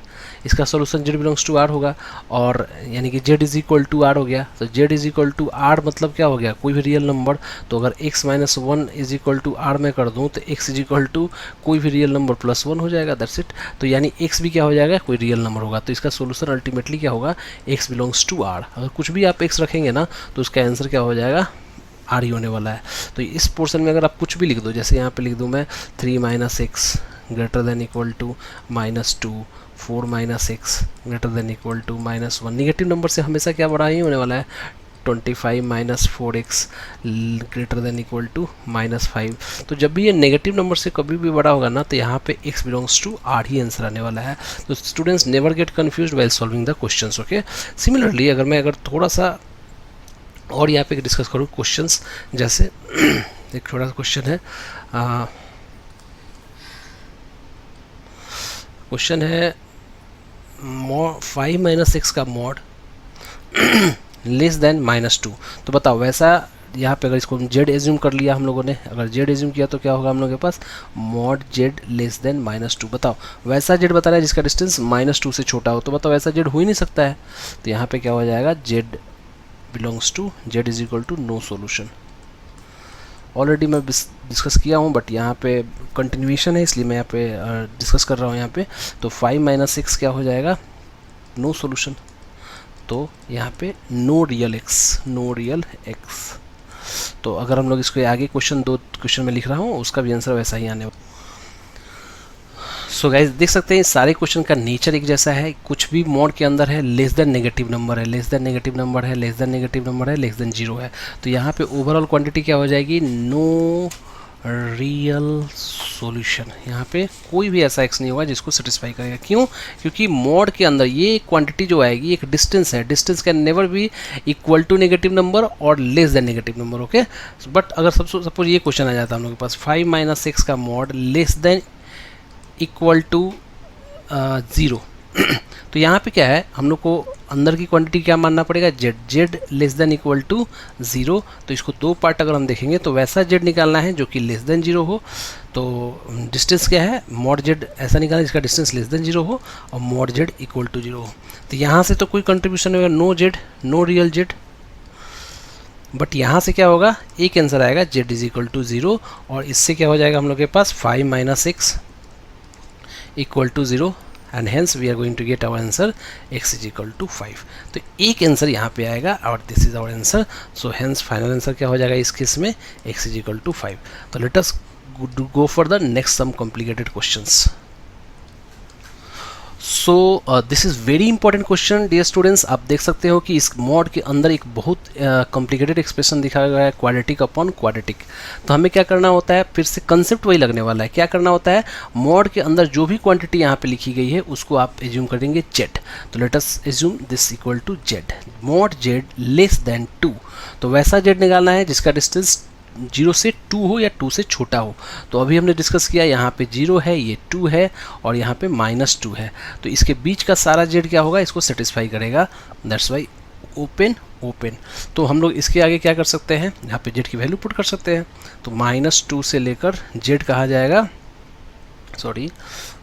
इसका solution z belongs to r होगा, और यानी कि z is equal to r हो गया। तो z is equal to r मतलब क्या हो गया, कोई भी रियल नंबर। तो अगर x -1 is equal to r में कर दूँ तो x इज इक्वल टू कोई भी रियल नंबर +1 हो जाएगा। That's it. तो यानी x भी क्या हो जाएगा, कोई रियल नंबर होगा। तो इसका सोल्यूशन अल्टीमेटली क्या होगा, x बिलोंग्स टू r। अगर कुछ भी आप x रखेंगे ना तो उसका आंसर क्या हो जाएगा, r ही होने वाला है। तो इस पोर्शन में अगर आप कुछ भी लिख दो, जैसे यहाँ पे लिख दूँ मैं 3 - x greater than equal to -2, 4 - x greater than equal to -1। Negative number से हमेशा क्या बड़ा ही होने वाला है, 25 - 4x greater than equal to -5। तो जब भी ये नेगेटिव नंबर से कभी भी बड़ा होगा ना तो यहाँ पे x बिलोंग्स टू r ही आंसर आने वाला है। तो students never get confused while solving the questions. Okay, similarly अगर थोड़ा सा और यहाँ पे डिस्कस करूँ क्वेश्चंस, जैसे एक छोटा सा क्वेश्चन है, क्वेश्चन है 5 - x का मॉड लेस देन -2। तो बताओ वैसा यहाँ पे अगर इसको z एज्यूम कर लिया हम लोगों ने, अगर z एज्यूम किया तो क्या होगा हम लोगों के पास, मॉड z लेस देन -2। बताओ वैसा z बता रहा है जिसका डिस्टेंस -2 से छोटा हो। तो बताओ वैसा z हो ही नहीं सकता है। तो यहाँ पे क्या हो जाएगा, z belongs to z is equal to no solution. Already मैं डिस्कस किया हूँ बट यहाँ पे कंटिन्यूएशन है इसलिए मैं यहाँ पे डिस्कस कर रहा हूँ यहाँ पे। तो 5 - 6 क्या हो जाएगा, नो सोल्यूशन। तो यहाँ पे नो रियल x। तो अगर हम लोग इसको आगे दो क्वेश्चन में लिख रहा हूँ उसका भी आंसर वैसा ही आने वाला। सो गाइज देख सकते हैं सारे क्वेश्चन का नेचर एक जैसा है। कुछ भी मोड के अंदर है लेस देन नेगेटिव नंबर है, लेस देन नेगेटिव नंबर है, लेस देन नेगेटिव नंबर है, लेस देन 0 है। तो यहाँ पे ओवरऑल क्वांटिटी क्या हो जाएगी, नो रियल सॉल्यूशन। यहाँ पे कोई भी ऐसा x नहीं होगा जिसको सेटिस्फाई करेगा। क्यों, क्योंकि मोड के अंदर ये क्वांटिटी जो आएगी एक डिस्टेंस है, distance can never be equal to negative number और less than negative number. Okay, but अगर सपोज ये क्वेश्चन आ जाता है हम लोग के पास 5 - 6 का mod less than equal to 0 तो यहाँ पे क्या है, हम लोग को अंदर की क्वांटिटी क्या मानना पड़ेगा, z less than equal to 0। तो इसको दो पार्ट अगर हम देखेंगे तो वैसा z निकालना है जो कि लेस देन 0 हो। तो डिस्टेंस क्या है, मॉड z ऐसा निकालना जिसका डिस्टेंस लेस देन 0 हो और मॉड z इक्वल टू 0 हो। तो यहाँ से तो कोई कंट्रीब्यूशन होगा, no z, no real z। But यहाँ से क्या होगा, एक आंसर आएगा z इज इक्वल टू 0 और इससे क्या हो जाएगा हम लोग के पास 5 - 6 equal to 0 and hence we are going to get our answer x is equal to 5। तो एक आंसर यहाँ पे आएगा और this is our answer. So hence final answer क्या हो जाएगा इस केस में, x इज इक्वल टू 5। तो let us go for the next some complicated questions. So this is very important question dear students. आप देख सकते हो कि इस मॉड के अंदर एक बहुत कॉम्प्लिकेटेड एक्सप्रेशन दिखाया गया है, क्वाड्रेटिक अपॉन क्वाड्रेटिक। तो हमें क्या करना होता है, फिर से कंसेप्ट वही लगने वाला है। क्या करना होता है, मॉड के अंदर जो भी क्वांटिटी यहाँ पे लिखी गई है उसको आप एज्यूम करेंगे जेड। तो let us assume this equal to z, mod z less than 2। तो वैसा जेड निकालना है जिसका डिस्टेंस 0 से 2 हो या 2 से छोटा हो। तो अभी हमने डिस्कस किया यहाँ पे 0 है, ये 2 है और यहाँ पे -2 है। तो इसके बीच का सारा जेड क्या होगा, इसको सेटिस्फाई करेगा। That's why open open. तो हम लोग इसके आगे क्या कर सकते हैं, यहाँ पे जेड की वैल्यू पुट कर सकते हैं। तो -2 से लेकर जेड कहा जाएगा, सॉरी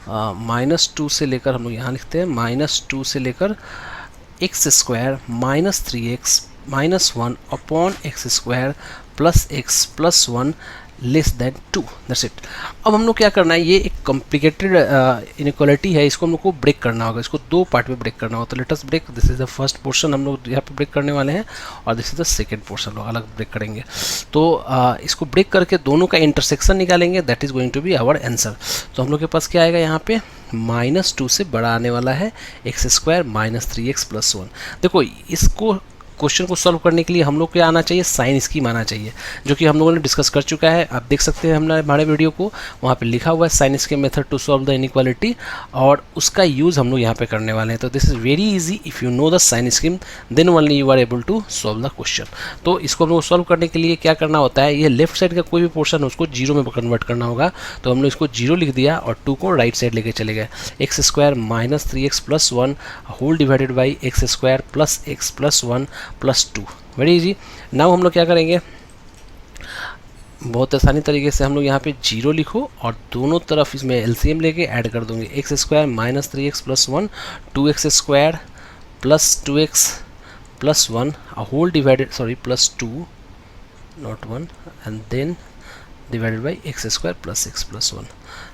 -2 से लेकर हम लोग यहाँ लिखते हैं -2 से लेकर x square -3x -1 upon x square plus x plus 1 less than 2। That's it. अब हम लोग क्या करना है, ये एक कॉम्प्लिकेटेड इनइक्वालिटी है, इसको हम लोग को ब्रेक करना होगा, इसको दो पार्ट में ब्रेक करना होगा। तो let us break, this is the first portion हम लोग यहाँ पे ब्रेक करने वाले हैं और this is the second portion लोग अलग ब्रेक करेंगे। तो इसको ब्रेक करके दोनों का इंटरसेक्शन निकालेंगे, that is going to be our answer. तो हम लोग के पास क्या आएगा यहाँ पे, -2 से बड़ा आने वाला है x स्क्वायर -3x प्लस 1। देखो इसको क्वेश्चन को सॉल्व करने के लिए हम लोग क्या आना चाहिए, साइन स्कीम आना चाहिए, जो कि हम लोगों ने डिस्कस कर चुका है। आप देख सकते हैं हमने हमारे वीडियो को, वहाँ पे लिखा हुआ है sign scheme method to solve the inequality, और उसका यूज़ हम लोग यहाँ पे करने वाले हैं। तो this is very easy, if you know the sign scheme then only you are able to solve the question. तो इसको हम लोग सॉल्व करने के लिए क्या करना होता है, ये लेफ्ट साइड का कोई भी पोर्शन है उसको 0 में कन्वर्ट करना होगा। तो हमने इसको 0 लिख दिया और 2 को राइट साइड लेके चले गए। x square -3x plus 1 whole divided by x square plus x plus 1 plus 2। Very easy. Now हम लोग क्या करेंगे, बहुत आसानी तरीके से हम लोग यहाँ पे 0 लिखो और दोनों तरफ इसमें एलसीएम लेके ऐड कर दूंगे। x square -3x plus 1 2x square plus 2x plus 1 whole divided, sorry plus 2 not 1 and then divided by x square plus x plus 1.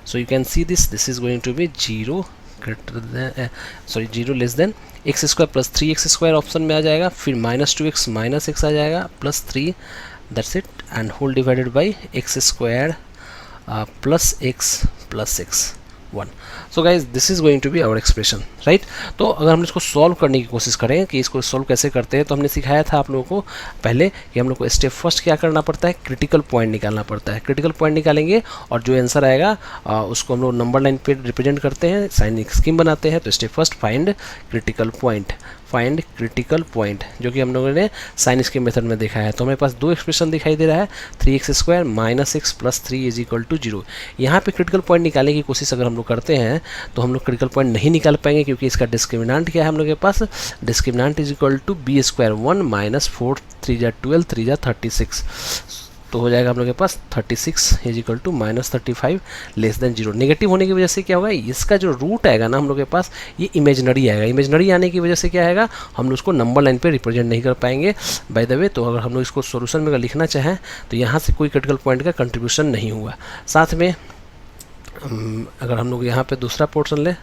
So you can see this is going to be 0 greater than 0 less than x square plus 3x square option में आ जाएगा, फिर -2x minus x आ जाएगा plus 3, that's it, and whole divided by x square plus x plus x 1. So guys this is going to be our expression, right. तो अगर हम इसको सॉल्व करने की कोशिश करें कि इसको सॉल्व कैसे करते हैं, तो हमने सिखाया था आप लोगों को पहले कि हम लोग को स्टेप फर्स्ट क्या करना पड़ता है, क्रिटिकल पॉइंट निकालना पड़ता है। क्रिटिकल पॉइंट निकालेंगे और जो आंसर आएगा उसको हम लोग नंबर लाइन पे रिप्रेजेंट करते हैं, साइन स्कीम बनाते हैं। तो step first find critical point, find critical point, जो कि हम लोगों ने साइन स्कीम मेथड में देखा है। तो हमारे पास दो एक्सप्रेशन दिखाई दे रहा है, 3x square minus x plus 3 is equal to 0। यहाँ पे क्रिटिकल पॉइंट निकालने की कोशिश अगर हम लोग करते हैं तो हम लोग क्रिटिकल पॉइंट नहीं निकाल पाएंगे, क्योंकि इसका डिस्क्रिमिनेंट क्या है हम लोग के पास, discriminant is equal to b square 1 minus 4 3 जा 12 3 जा 36। तो हो जाएगा हम लोग के पास 36 is equal to -35 less than 0। Negative होने की वजह से क्या होगा, इसका जो रूट आएगा ना हम लोग के पास, ये इमेजनरी आएगा। इमेजनरी आने की वजह से क्या आएगा, हम लोग उसको नंबर लाइन पे रिप्रेजेंट नहीं कर पाएंगे। बाय द वे, तो अगर हम लोग इसको सॉल्यूशन में अगर लिखना चाहें तो यहाँ से कोई क्रिटिकल पॉइंट का कंट्रीब्यूशन नहीं हुआ। साथ में अगर हम लोग यहाँ पर दूसरा पोर्शन लें,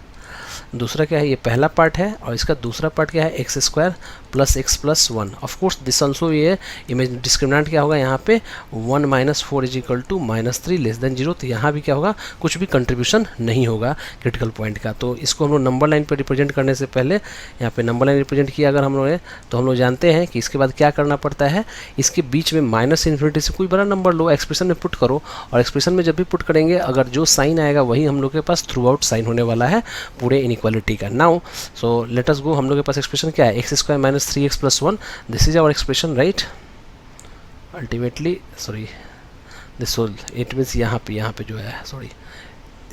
दूसरा क्या है, ये पहला पार्ट है और इसका दूसरा पार्ट क्या है, x square plus x plus 1। Of course this also, ये इमेज डिस्क्रिमिनेंट क्या होगा यहाँ पे 1 minus 4 is equal to -3 less than 0। तो यहाँ भी क्या होगा, कुछ भी कंट्रीब्यूशन नहीं होगा क्रिटिकल पॉइंट का। तो इसको हम लोग नंबर लाइन पे रिप्रेजेंट करने से पहले यहाँ पे नंबर लाइन रिप्रेजेंट किया अगर हम लोग ने, तो हम लोग जानते हैं कि इसके बाद क्या करना पड़ता है, इसके बीच में माइनस इन्फिनिटी से कोई बड़ा नंबर लो, एक्सप्रेशन में पुट करो, और एक्सप्रेशन में जब भी पुट करेंगे अगर जो साइन आएगा वही हम लोग के पास थ्रू आउट साइन होने वाला है पूरे इनइक्वालिटी का। नाउ सो लेट अस गो, हम लोग के पास एक्सप्रेशन क्या है, x square minus 3x plus 1, this is our expression, right. Ultimately sorry this whole, it means यहाँ पे जो है, सॉरी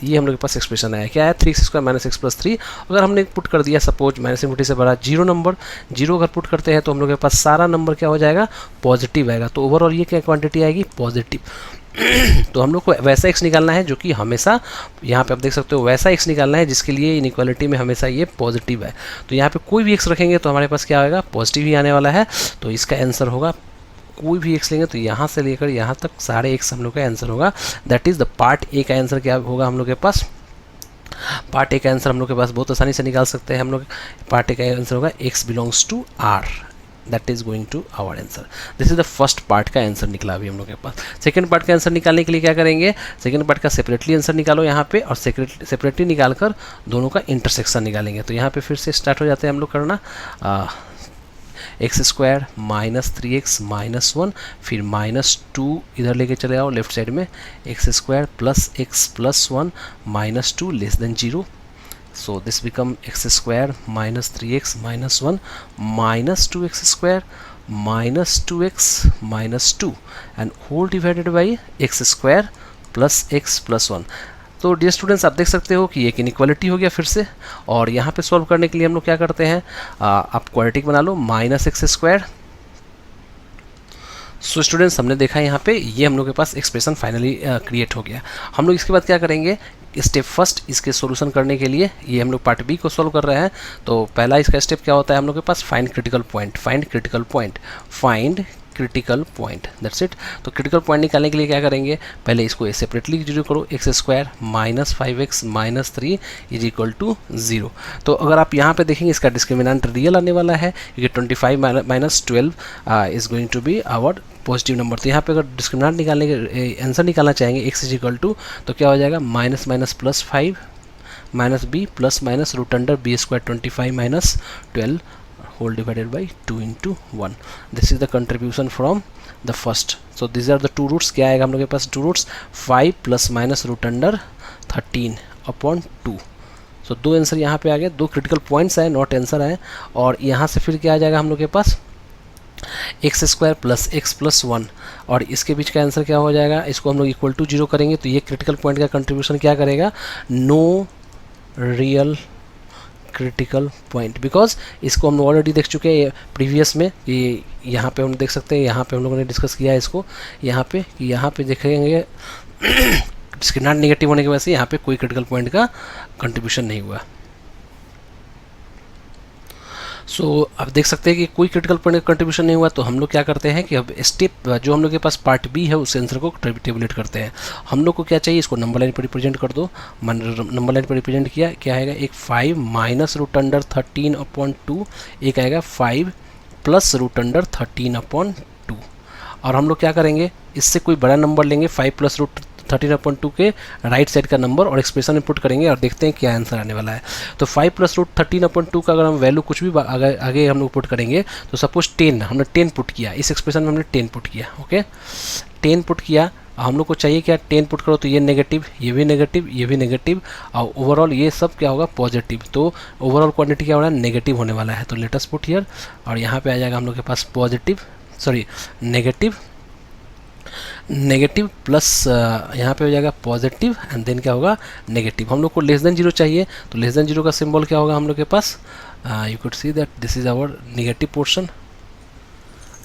ये हम लोग के पास एक्सप्रेशन आया, क्या है 3x square minus x plus 3। अगर हमने पुट कर दिया सपोज माइनस इन्फिनिटी से बड़ा 0 नंबर, 0 अगर पुट करते हैं तो हम लोग के पास सारा नंबर क्या हो जाएगा, पॉजिटिव आएगा। तो ओवरऑल ये क्या क्वांटिटी आएगी, पॉजिटिव। तो हम लोग को वैसा x निकालना है जो कि हमेशा, यहाँ पे आप देख सकते हो वैसा x निकालना है जिसके लिए इनइक्वालिटी में हमेशा ये पॉजिटिव है। तो यहाँ पे कोई भी x रखेंगे तो हमारे पास क्या आएगा, पॉजिटिव ही आने वाला है। तो इसका आंसर होगा, कोई भी x लेंगे तो यहाँ से लेकर यहाँ तक सारे x हम लोग का आंसर होगा। दैट इज़ द पार्ट ए का आंसर क्या होगा हम लोग के पास, पार्ट ए का आंसर हम लोग के पास बहुत आसानी से निकाल सकते हैं हम लोग। पार्ट ए का आंसर होगा x belongs to R, that is going to our answer. This is the first part का आंसर निकला अभी हम लोग के पास। सेकंड पार्ट का आंसर निकालने के लिए क्या करेंगे, सेकंड पार्ट का सेपरेटली आंसर निकालो यहाँ पे, और सेपरेटली निकाल कर दोनों का इंटरसेक्शन निकालेंगे। तो यहाँ पे फिर से स्टार्ट हो जाते हैं हम लोग करना, x square minus 3x minus 1, फिर माइनस 2 इधर लेके चले आओ लेफ्ट साइड में, x square plus x plus 1 minus 2 less than 0। So this become x square minus 3x minus 1 minus 2x square minus 2x minus 2 and whole divided by x square plus x plus 1। तो dear students आप देख सकते हो कि एक inequality हो गया फिर से, और यहाँ पे सॉल्व करने के लिए हम लोग क्या करते हैं, आप क्वाड्रेटिक बना लो minus x square. So students हमने देखा यहाँ पे ये हम लोग के पास एक्सप्रेशन फाइनली क्रिएट हो गया। हम लोग इसके बाद क्या करेंगे, स्टेप फर्स्ट इसके सॉल्यूशन करने के लिए ये हम लोग पार्ट बी को सॉल्व कर रहे हैं। तो पहला इसका स्टेप क्या होता है हम लोग के पास, find critical point, find critical point, find critical point, that's it. तो क्रिटिकल पॉइंट निकालने के लिए क्या करेंगे, पहले इसको सेपरेटली जीरो करो, x square minus 5x minus 3 is equal to 0। तो अगर आप यहाँ पे देखेंगे इसका डिस्क्रिमिनेंट रियल आने वाला है, क्योंकि 25 minus 12 is going to be our positive number. तो यहाँ पे अगर डिस्क्रिमिनेंट निकालने के आंसर निकालना चाहेंगे एक्स इज इक्वल टू, तो क्या हो जाएगा minus minus plus 5 minus b plus minus root under b square 25 minus 12 whole divided by 2 into 1। this is the contribution from the first। so these are the two roots। क्या आएगा हम लोग के पास, two roots 5 plus minus root under 13 upon 2। So दो answer यहाँ पे आ गए, दो क्रिटिकल पॉइंट्स आए, नॉट आंसर आए। और यहाँ से फिर क्या आ जाएगा हम लोग के पास, x square plus x plus 1, और इसके बीच का आंसर क्या हो जाएगा, इसको हम लोग इक्वल टू 0 करेंगे। तो ये क्रिटिकल पॉइंट का कंट्रीब्यूशन क्या करेगा, no real critical point, because इसको हम ऑलरेडी देख चुके हैं प्रीवियस में। ये यहाँ पे हम देख सकते हैं, यहाँ पे हम लोगों ने डिस्कस किया है इसको, यहाँ पे देखेंगे डिस्क्रिमिनेंट नेगेटिव होने की वजह से यहाँ पे कोई क्रिटिकल पॉइंट का कंट्रीब्यूशन नहीं हुआ। सो अब देख सकते हैं कि कोई क्रिटिकल पॉइंट का कंट्रीब्यूशन नहीं हुआ। तो हम लोग क्या करते हैं कि अब स्टेप जो हम लोग के पास पार्ट बी है उस आंसर को टेबुलेट करते हैं। हम लोग को क्या चाहिए, इसको नंबर लाइन पर रिप्रेजेंट कर दो। नंबर लाइन पर रिप्रेजेंट किया, क्या आएगा, एक 5 माइनस रूट अंडर 13 अपॉन 2, एक आएगा 5 प्लस रूट अंडर 13 अपॉन 2। और हम लोग क्या करेंगे, इससे कोई बड़ा नंबर लेंगे 5 प्लस रूट 13/2 के राइट साइड का नंबर, और एक्सप्रेशन में पुट करेंगे और देखते हैं क्या आंसर आने वाला है। तो 5 प्लस रूट 13/2 का अगर हम वैल्यू कुछ भी आगे हम लोग पुट करेंगे, तो सपोज 10, हमने 10 पुट किया, इस एक्सप्रेशन में हमने 10 पुट किया, ओके 10 पुट किया। हम लोग को चाहिए क्या, 10 पुट करो तो ये नेगेटिव, ये भी नेगेटिव, ये भी नेगेटिव, और ओवरऑल ये सब क्या होगा, पॉजिटिव। तो ओवरऑल क्वांटिटी क्या हो रहा है, नेगेटिव होने वाला है। तो लेट अस पुट हियर, और यहाँ पे आ जाएगा हम लोग के पास पॉजिटिव, सॉरी नेगेटिव प्लस यहाँ पे हो जाएगा पॉजिटिव, एंड देन क्या होगा, नेगेटिव। हम लोग को लेस देन 0 चाहिए, तो लेस देन 0 का सिंबल क्या होगा हम लोग के पास, you could see that this is our negative portion,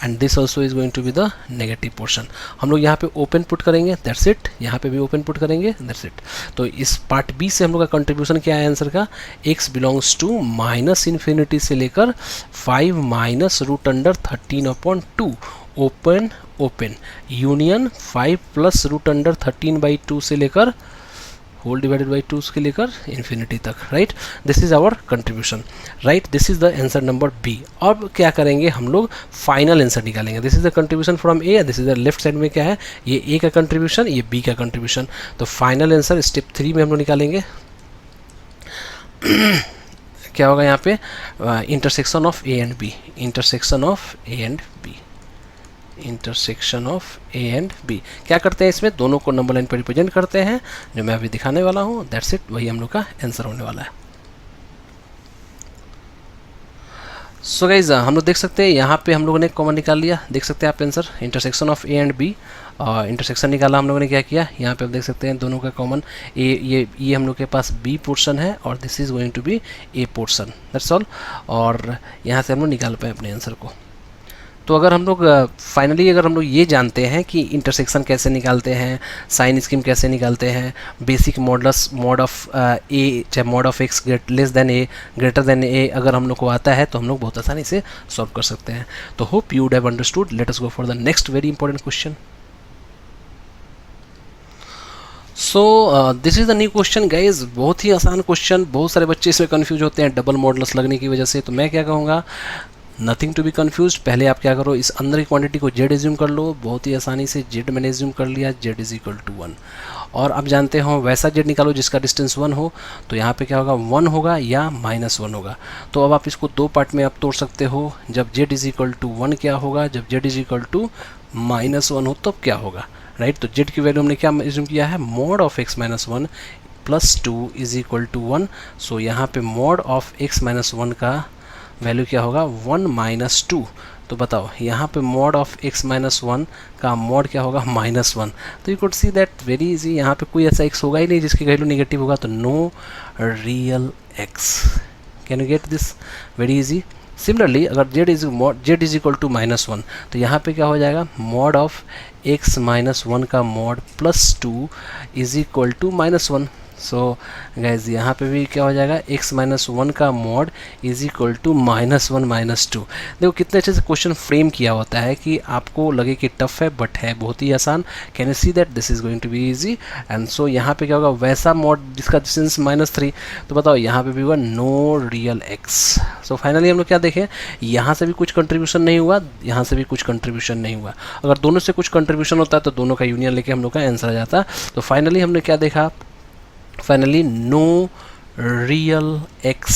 and this also is going to be the negative portion. हम लोग यहाँ पे ओपन पुट करेंगे, दैट्स इट, यहाँ पे भी ओपन पुट करेंगे, दैट्स इट। तो इस पार्ट बी से हम लोग का कंट्रीब्यूशन क्या है आंसर का, x belongs to minus infinity से लेकर 5 minus root under 13/2, open open union 5 plus root under 13/2 से लेकर होल डिवाइडेड बाई 2 के लेकर इन्फिनिटी तक, right. This is our contribution, right. This is the answer number B. अब क्या करेंगे हम लोग, फाइनल आंसर निकालेंगे। This is the contribution from A, this is the left side में क्या है, ये ए का कंट्रीब्यूशन, ये बी का कंट्रीब्यूशन। तो फाइनल आंसर स्टेप 3 में हम लोग निकालेंगे। क्या होगा यहाँ पे, intersection of A and B, intersection of A and B, intersection of A and B. क्या करते हैं इसमें, दोनों को नंबर लाइन पर रिप्रेजेंट करते हैं, जो मैं अभी दिखाने वाला हूँ, दैट्स इट, वही हम लोग का आंसर होने वाला है। सो गाइज हम लोग देख सकते हैं यहाँ पे हम लोगों ने कॉमन निकाल लिया, देख सकते हैं आप answer, intersection of A and B. Intersection निकाला हम लोगों ने, क्या किया, यहाँ पे आप देख सकते हैं दोनों का कॉमन, ये हम लोग के पास बी पोर्शन है, और this is going to be A portion, that's all. और यहाँ से हम लोग निकाल पाए अपने आंसर को। तो अगर हम लोग फाइनली अगर हम लोग ये जानते हैं कि इंटरसेक्शन कैसे निकालते हैं, साइन स्कीम कैसे निकालते हैं, basic models mod of A चाहे mod of x less than A greater than A अगर हम लोग को आता है, तो हम लोग बहुत आसानी से सॉल्व कर सकते हैं। तो hope you would have understood. Late us go for the next very important question. So this is the new question guys, बहुत ही आसान क्वेश्चन, बहुत सारे बच्चे इसमें कंफ्यूज होते हैं डबल मॉडुलस लगने की वजह से। तो मैं क्या कहूँगा, नथिंग टू बी कन्फ्यूज, पहले आप क्या करो, इस अंदर की क्वांटिटी को जेड एज्यूम कर लो, बहुत ही आसानी से जेड मैंने एज्यूम कर लिया, जेड इज इक्वल टू 1। और अब जानते हो वैसा जेड निकालो जिसका डिस्टेंस 1 हो, तो यहाँ पे क्या होगा, 1 होगा या -1 होगा। तो अब आप इसको दो पार्ट में आप तोड़ सकते हो, जब जेड इज इक्वल टू 1 क्या होगा, जब जेड इज इक्वल टू -1 हो तब क्या होगा, राइट। तो जेड की वैल्यू हमने क्या एज्यूम किया है, mod of x - 1 + 2 is equal to 1। So यहाँ पे मॉड ऑफ x - 1 का वैल्यू क्या होगा, 1 - 2। तो बताओ यहाँ पे मॉड ऑफ x - 1 का मॉड क्या होगा, -1। तो you could see that very easy, यहाँ पे कोई ऐसा x होगा ही नहीं जिसकी वैल्यू नेगेटिव होगा, तो no real x। Can you get this, very easy. Similarly अगर z इज इक्वल टू -1, तो यहाँ पे क्या हो जाएगा, मॉड ऑफ x - 1 का mod +2 is equal to -1। So guys यहाँ पे भी क्या हो जाएगा, x - 1 का मॉड इज इक्वल टू -1 - 2। देखो कितने अच्छे से क्वेश्चन फ्रेम किया होता है कि आपको लगे कि टफ है, बट है बहुत ही आसान। Can you see that this is going to be easy. And so यहाँ पे क्या होगा, वैसा मॉड जिसका डिस्टेंस -3, तो बताओ यहाँ पे भी हुआ no real x। So finally हम लोग क्या देखें, यहाँ से भी कुछ कंट्रीब्यूशन नहीं हुआ, यहाँ से भी कुछ कंट्रीब्यूशन नहीं हुआ। अगर दोनों से कुछ कंट्रीब्यूशन होता है तो दोनों का यूनियन लेके हम लोग का आंसर आ जाता। तो फाइनली हमने क्या देखा, finally no real x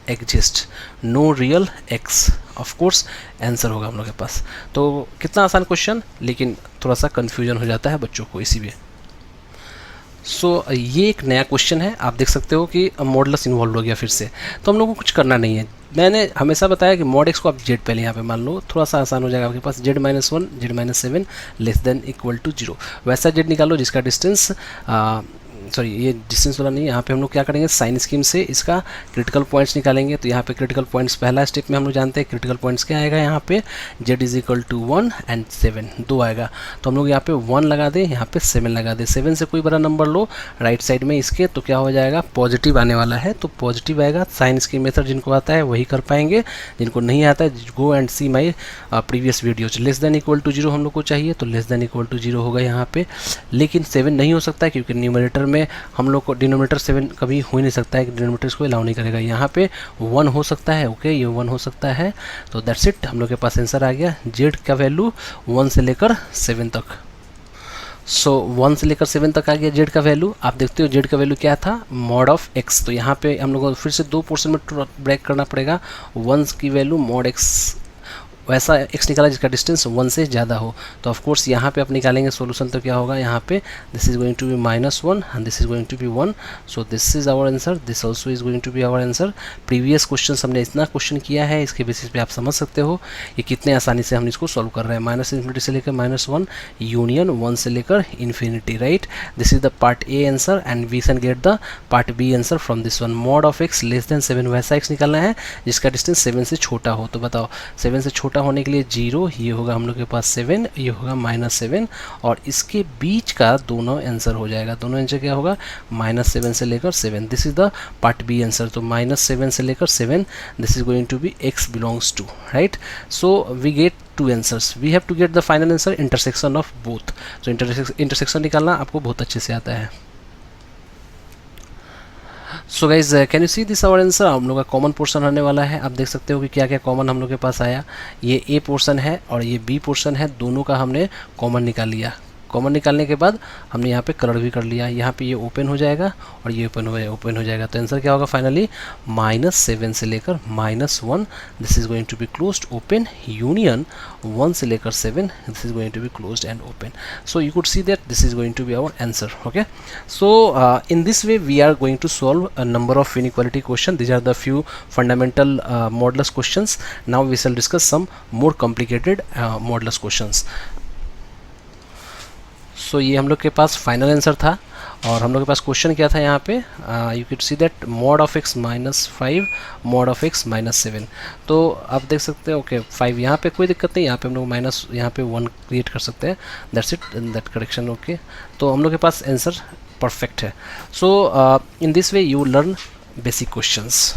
exist, no real x of course answer होगा हम लोग के पास। तो कितना आसान क्वेश्चन, लेकिन थोड़ा सा कंफ्यूजन हो जाता है बच्चों को इसी में। सो ये एक नया क्वेश्चन है, आप देख सकते हो कि मॉडुलस इन्वॉल्व हो गया फिर से। तो हम लोग को कुछ करना नहीं है, मैंने हमेशा बताया कि मॉड x को आप जेड पहले यहाँ पे मान लो, थोड़ा सा आसान हो जाएगा आपके पास। z - 1 z - 7 <= 0, वैसा जेड निकालो जिसका डिस्टेंस सॉरी ये डिस्टेंस वाला नहीं, यहाँ पे हम लोग क्या करेंगे, साइन स्कीम से इसका क्रिटिकल पॉइंट्स निकालेंगे। तो यहाँ पे क्रिटिकल पॉइंट्स पहला स्टेप में हम लोग जानते हैं क्रिटिकल पॉइंट्स क्या आएगा, यहाँ पे z is equal to 1 and 7 2 आएगा। तो हम लोग यहाँ पे 1 लगा दें, यहाँ पे 7 लगा दें, 7 से कोई बड़ा नंबर लो राइट साइड में इसके, तो क्या हो जाएगा, पॉजिटिव आने वाला है, तो पॉजिटिव आएगा। साइन स्कीम मेथड जिनको आता है वही कर पाएंगे, जिनको नहीं आता है go and see my previous videos. <= 0 हम लोग को चाहिए, तो <= 0 होगा यहाँ पे, लेकिन 7 नहीं हो सकता है क्योंकि न्यूमरेटर में हम लोग को डिनोमिनेटर 7 कभी हो ही नहीं सकता है, डिनोमिनेटर इसको अलाउ नहीं करेगा। यहाँ पे 1 हो सकता है, ओके ये 1 हो सकता है। तो दैट्स इट, हम लोग के पास आंसर आ गया, जेड का वैल्यू 1 से लेकर 7 तक। सो 1 से लेकर 7 तक आ गया जेड का वैल्यू। आप देखते हो जेड का वैल्यू क्या था, मॉड ऑफ x। तो यहाँ पे हम लोग को फिर से दो पोर्शन में ब्रेक करना पड़ेगा। 1 की वैल्यू मॉड x, वैसा x निकाला जिसका डिस्टेंस 1 से ज़्यादा हो। तो ऑफ कोर्स यहाँ पे आप निकालेंगे सॉल्यूशन, तो क्या होगा, यहाँ पे this is going to be -1 and this is going to be 1। So this is our answer, this also is going to be our answer. Previous question हमने इतना क्वेश्चन किया है, इसके बेसिस पे आप समझ सकते हो ये कितने आसानी से हम इसको सॉल्व कर रहे हैं। -∞ से लेकर -1 यूनियन 1 से लेकर इन्फिनिटी, right. This is the part A answer and we can get the part B answer from this one. Mod of x <= 7, वैसा x निकालना है जिसका डिस्टेंस 7 से छोटा हो। तो बताओ 7 से छोटा होने के लिए 0, ये होगा हम लोग के पास 7, ये होगा -7, और इसके बीच का दोनों आंसर हो जाएगा। दोनों आंसर क्या होगा, -7 से लेकर 7। This is the part B answer. तो -7 से लेकर 7, this is going to be x belongs to, right. So we get 2 answers, we have to get the final answer intersection of both. तो इंटरसेक्शन निकालना आपको बहुत अच्छे से आता है। So guys can you see this our answer, हम लोग का कॉमन पोर्शन आने वाला है। आप देख सकते हो कि क्या क्या कॉमन हम लोग के पास आया। ये ए पोर्शन है और ये बी पोर्शन है, दोनों का हमने कॉमन निकाल लिया। कॉमन निकालने के बाद हमने यहाँ पे कलर भी कर लिया। यहाँ पे ये ओपन हो जाएगा और ये ओपन हो जाएगा। तो आंसर क्या होगा फाइनली, -7 से लेकर -1, this is going to be closed open, union 1 से लेकर 7, this is going to be closed and open. So you could see that this is going to be our answer, okay. So in this way we are going to solve a number of inequality question. These are the few fundamental modulus questions. Now we shall discuss some more complicated modulus questions. सो ये हम लोग के पास final answer था और हम लोग के पास question क्या था यहाँ पे, you can see that mod of x -5 mod of x -7। तो आप देख सकते हैं, ओके 5 यहाँ पे कोई दिक्कत नहीं, यहाँ पे हम लोग माइनस यहाँ पे 1 क्रिएट कर सकते हैं, that's it, that correction, okay. तो हम लोग के पास आंसर परफेक्ट है। So in this way you learn basic questions.